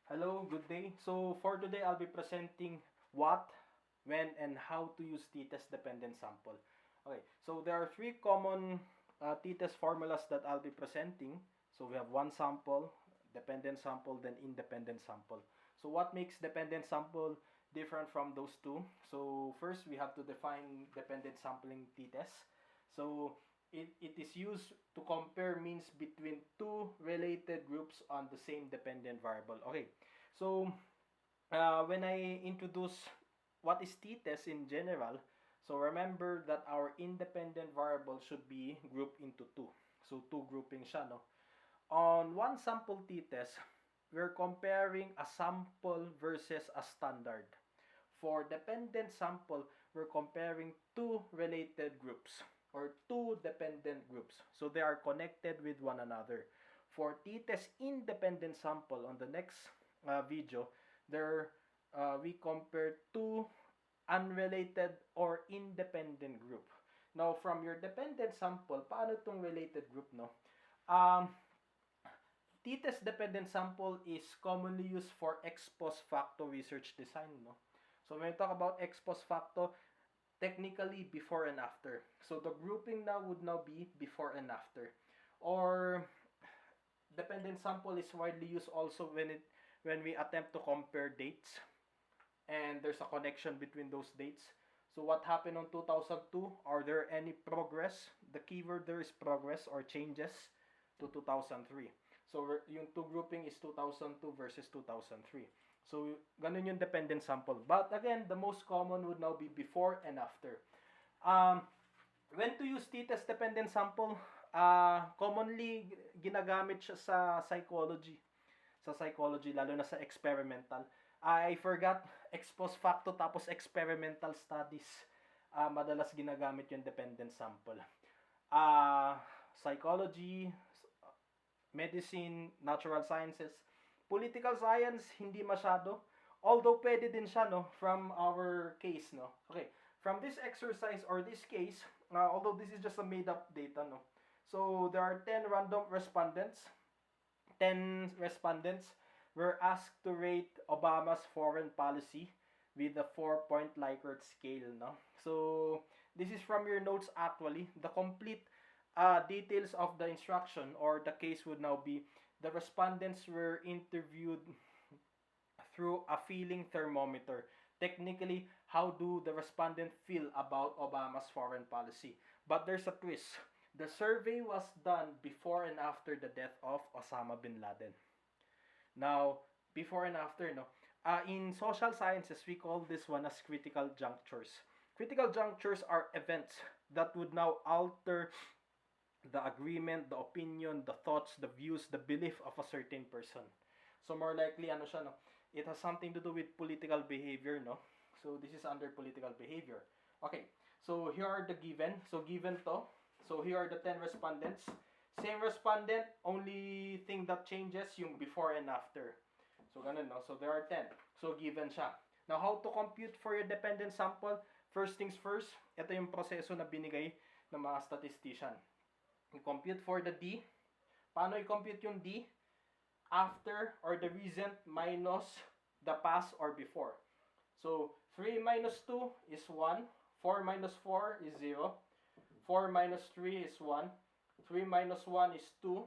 Hello, good day. So for today, I'll be presenting what, when, and how to use t-test dependent sample. Okay, so there are three common t-test formulas that I'll be presenting. So we have one sample, dependent sample, then independent sample. So what makes dependent sample different from those two? So first, we have to define dependent sampling t-test. So it is used to compare means between two related groups on the same dependent variable. Okay, so when I introduce what is t-test in general, so remember that our independent variable should be grouped into two. So two grouping siya, no? On one sample t-test, we're comparing a sample versus a standard. For dependent sample, we're comparing two related groups or two dependent groups. So they are connected with one another. For t-test independent sample, on the next video, there we compare two unrelated or independent group. Now, from your dependent sample, paano itong related group, no? Um, t-test dependent sample is commonly used for ex post facto research design, no? So when we talk about ex post facto, technically before and after. So the grouping now would now be before and after. Or dependent sample is widely used also when we attempt to compare dates and there's a connection between those dates. So what happened on 2002? Are there any progress? The keyword there is progress or changes to 2003. So yung two grouping is 2002 versus 2003. So ganun yung dependent sample. But again, the most common would now be before and after. When to use t-test dependent sample? Commonly ginagamit siya sa psychology. Sa psychology, lalo na sa experimental. I forgot, ex post facto tapos experimental studies. Madalas ginagamit yung dependent sample. Psychology, medicine, natural sciences, political science, hindi masyado. Although pwede din siya, no, from our case, no. Okay, from this exercise or this case, although this is just a made up data, no. So there are 10 random respondents. 10 respondents were asked to rate Obama's foreign policy with a 4-point Likert scale, no. So this is from your notes actually. The complete details of the instruction or the case would now be the respondents were interviewed through a feeling thermometer. Technically, how do the respondent feel about Obama's foreign policy? But there's a twist. The survey was done before and after the death of Osama bin Laden. Now, before and after, no? In social sciences, we call this one as critical junctures. Critical junctures are events that would now alter the agreement, the opinion, the thoughts, the views, the belief of a certain person. So more likely, ano siya, no? It has something to do with political behavior, no? So this is under political behavior. Okay, so here are the given. So given to. So here are the 10 respondents. Same respondent, only thing that changes yung before and after. So ganun, no? So there are 10. So given siya. Now how to compute for your dependent sample? First things first, ito yung proseso na binigay ng mga statistician. You compute for the D. Paano i-compute yung D? After or the recent minus the past or before. So 3 minus 2 is 1. 4 minus 4 is 0. 4 minus 3 is 1. 3 minus 1 is 2.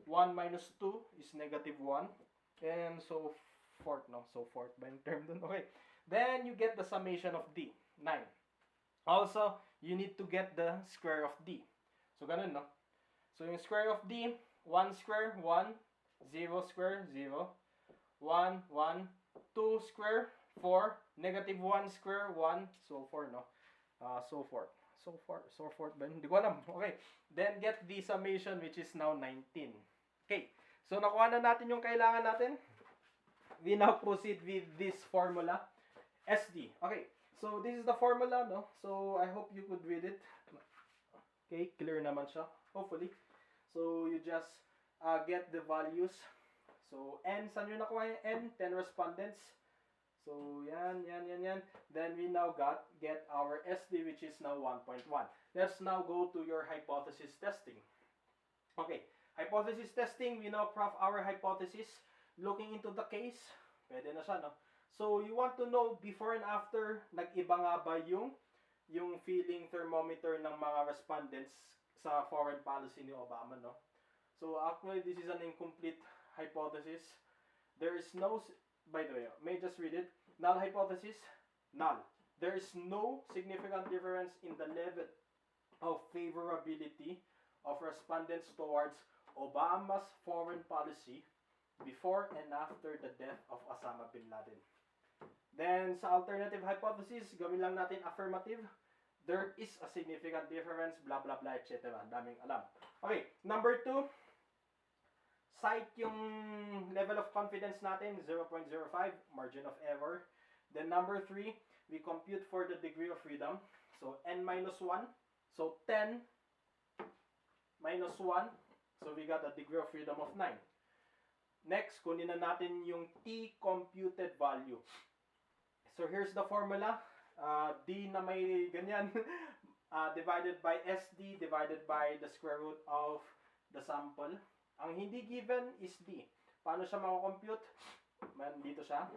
1 minus 2 is negative 1. And so forth, no? So forth by term dun. Okay. Then you get the summation of D. 9. Also, you need to get the square of D. So ganun, no? So yung square of D, 1 square, 1. 0 square, 0. 1, 1. 2 square, 4. Negative 1 square, 1. So forth, no? So forth. So forth ba? Hindi ko alam. Okay. Then get the summation which is now 19. Okay. So nakuha na natin yung kailangan natin. We now proceed with this formula. SD. Okay. So this is the formula, no? So I hope you could read it. Okay. Clear naman siya. Hopefully. So you just get the values. So N, saan nyo nakuha yung N? 10 respondents. So, yan. Then we now get our SD, which is now 1.1. Let's now go to your hypothesis testing. Okay, hypothesis testing, we now craft our hypothesis. looking into the case, pwede na siya, no? So, you want to know before and after, nag-iba nga ba yung feeling thermometer ng mga respondents sa foreign policy ni Obama, no? So, actually, this is an incomplete hypothesis. There is no, by the way, may I just read it? Null hypothesis, null. There is no significant difference in the level of favorability of respondents towards Obama's foreign policy before and after the death of Osama bin Laden. Then, sa alternative hypothesis, gawin lang natin affirmative. There is a significant difference, blah, blah, blah, etc. Daming alam. Okay, number 2, cite yung level of confidence natin, 0.05, margin of error. Then number 3, we compute for the degree of freedom. So, n minus 1. So, 10 minus 1. So, we got a degree of freedom of 9. Next, kunin na natin yung t computed value. So, here's the formula. D na may ganyan. Divided by SD divided by the square root of the sample. Ang hindi given is D. Paano siya makakompute? Dito siya.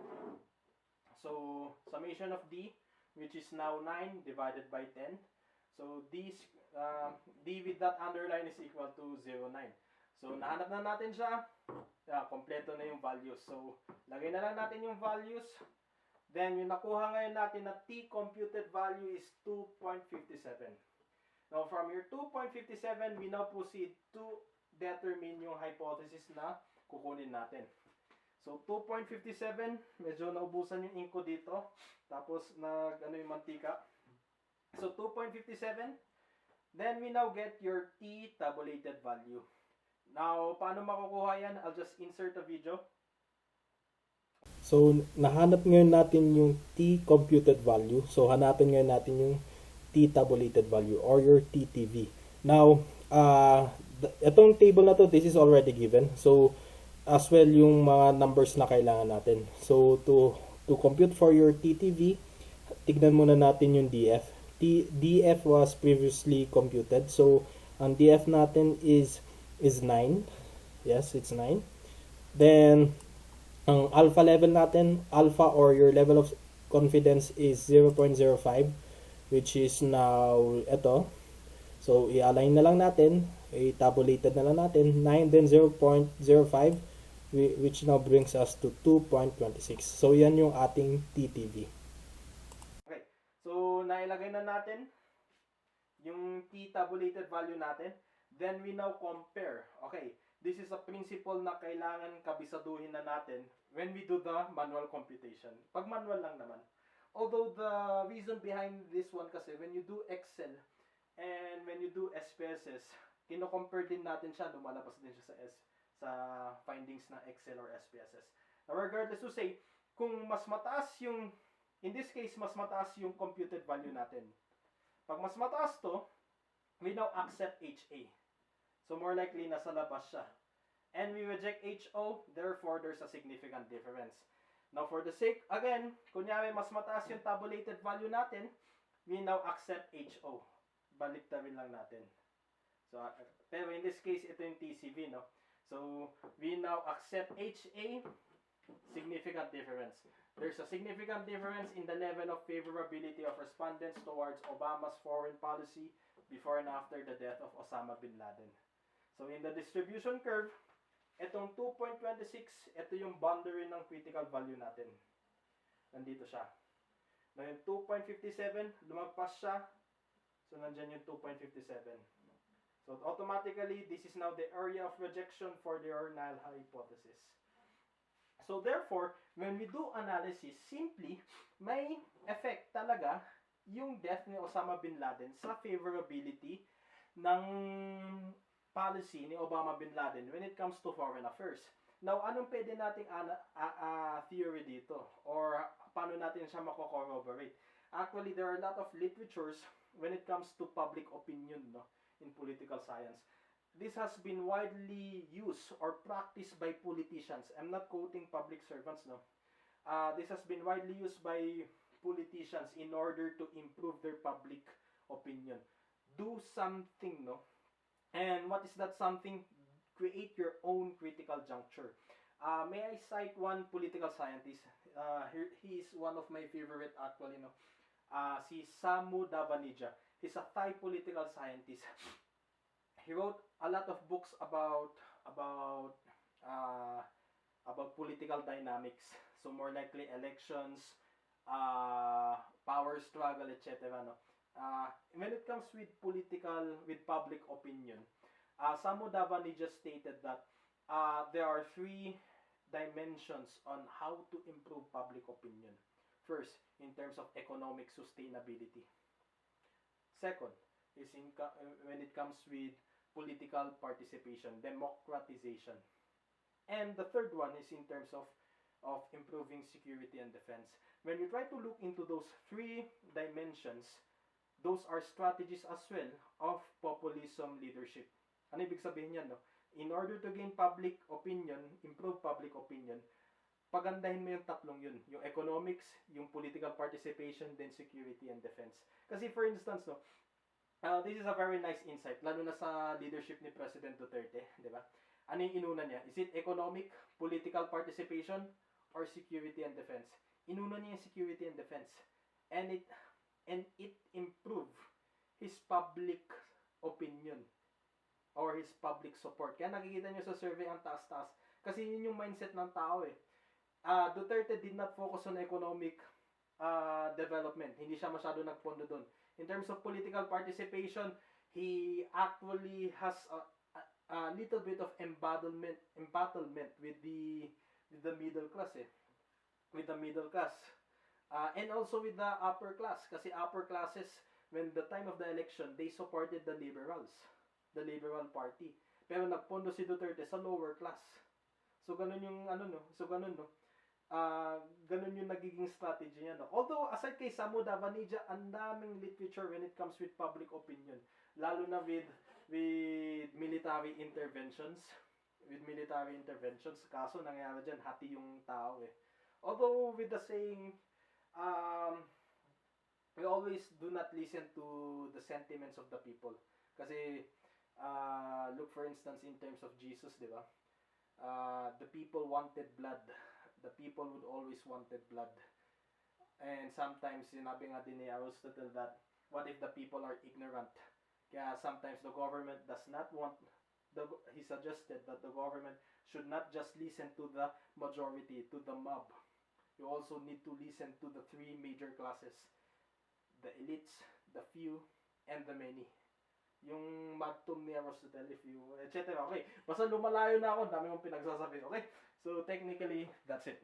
So, summation of D, which is now 9 divided by 10. So, D with that underline is equal to 0.9. So, nahanap na natin siya. Kompleto na yung values. So, lagay na lang natin yung values. Then, yung nakuha ngayon natin na T computed value is 2.57. Now, from your 2.57, we now proceed to determine yung hypothesis na kukunin natin. So, 2.57, medyo naubusan yung ink ko dito. Tapos, yung mantika. So, 2.57. Then, we now get your T tabulated value. Now, paano makukuha yan? I'll just insert a video. So, nahanap ngayon natin yung T computed value. So, hanapin ngayon natin yung T tabulated value or your TTV. Now, itong table na to, this is already given. So, as well yung mga numbers na kailangan natin. So, to compute for your TTV, tignan muna natin yung DF. DF was previously computed. So, ang DF natin is 9. Yes, it's 9. Then, ang alpha level natin, alpha or your level of confidence is 0.05, which is now ito. So, i-align na lang natin, i-tabulated na lang natin, 9 then 0.05, which now brings us to 2.26. So, yan yung ating TTV. Okay, so nailagay na natin yung T-tabulated value natin. Then, we now compare. Okay, this is a principle na kailangan kabisaduhin na natin when we do the manual computation. Pag manual lang naman. Although the reason behind this one kasi, when you do Excel and when you do SPSS, kino-compare din natin siya, lumalabas din siya sa findings ng Excel or SPSS. Now, regardless to say, kung mas mataas yung, in this case, mas mataas yung computed value natin. Pag mas mataas to, we now accept HA. So, more likely, nasa labas siya. And we reject HO, therefore, there's a significant difference. Now, for the sake, again, kunyari, mas mataas yung tabulated value natin, we now accept HO. Baliktarin lang natin. So, pero in this case, ito yung TCV, no? So, we now accept HA, significant difference. There's a significant difference in the level of favorability of respondents towards Obama's foreign policy before and after the death of Osama bin Laden. So, in the distribution curve, itong 2.26, ito yung boundary ng critical value natin. Nandito siya. Na yung 2.57, lumagpas siya. So, nandyan yung 2.57. So, automatically, this is now the area of rejection for the null hypothesis. So, therefore, when we do analysis, simply, may effect talaga yung death ni Osama bin Laden sa favorability ng policy ni Obama bin Laden when it comes to foreign affairs. Now, anong pwede nating theory dito? Or paano natin siya mako-corroborate? Actually, there are a lot of literatures when it comes to public opinion, no, in political science. This has been widely used or practiced by politicians. I'm not quoting public servants, no. This has been widely used by politicians in order to improve their public opinion. Do something, no. And what is that something? Create your own critical juncture. May I cite one political scientist? He is one of my favorite actually, no? Si Samu Davanija. He's a Thai political scientist. He wrote a lot of books about uh, about political dynamics. So more likely elections, power struggle, etc. No? When it comes with public opinion, Samu Davani just stated that there are three dimensions on how to improve public opinion. First, in terms of economic sustainability. Second, is when it comes with political participation, democratization. And the third one is in terms of improving security and defense. When you try to look into those three dimensions, those are strategies as well of populism leadership. Ano ibig sabihin yan, no? In order to gain public opinion, improve public opinion, pagandahin mo yung tatlong yun. Yung economics, yung political participation, then security and defense. Kasi for instance, no, this is a very nice insight, lalo na sa leadership ni President Duterte, di ba? Ano yung inuna niya? Is it economic, political participation, or security and defense? Inuna niya yung security and defense. And it improved his public opinion or his public support. Kaya nakikita niyo sa survey ang taas-taas. Kasi yun yung mindset ng tao eh. Duterte did not focus on economic development. Hindi siya masyado nagpondo doon. In terms of political participation, he actually has a little bit of embattlement with the middle class eh. With the middle class. And also with the upper class. Kasi upper classes, when the time of the election, they supported the liberals. The Liberal Party. Pero nagpondo si Duterte sa lower class. So ganun yung ganun yung nagiging strategy niya, no. Although aside kay Samu Davanija, ang daming literature when it comes with public opinion, lalo na with military interventions. Kaso nangyari diyan hati yung tao eh. Although with the saying we always do not listen to the sentiments of the people. Kasi look for instance in terms of Jesus, di ba? The people wanted blood. The people would always wanted blood. And sometimes sinabi nga din ni Aristotle that what if the people are ignorant? Kaya sometimes the government does not want he suggested that the government should not just listen to the majority, to the mob. You also need to listen to the three major classes. The elites, the few, and the many. Yung magtum ni Aristotle, if you, etc. Okay, basta lumalayo na ako, dami mong pinagsasabi. Okay, so technically, that's it.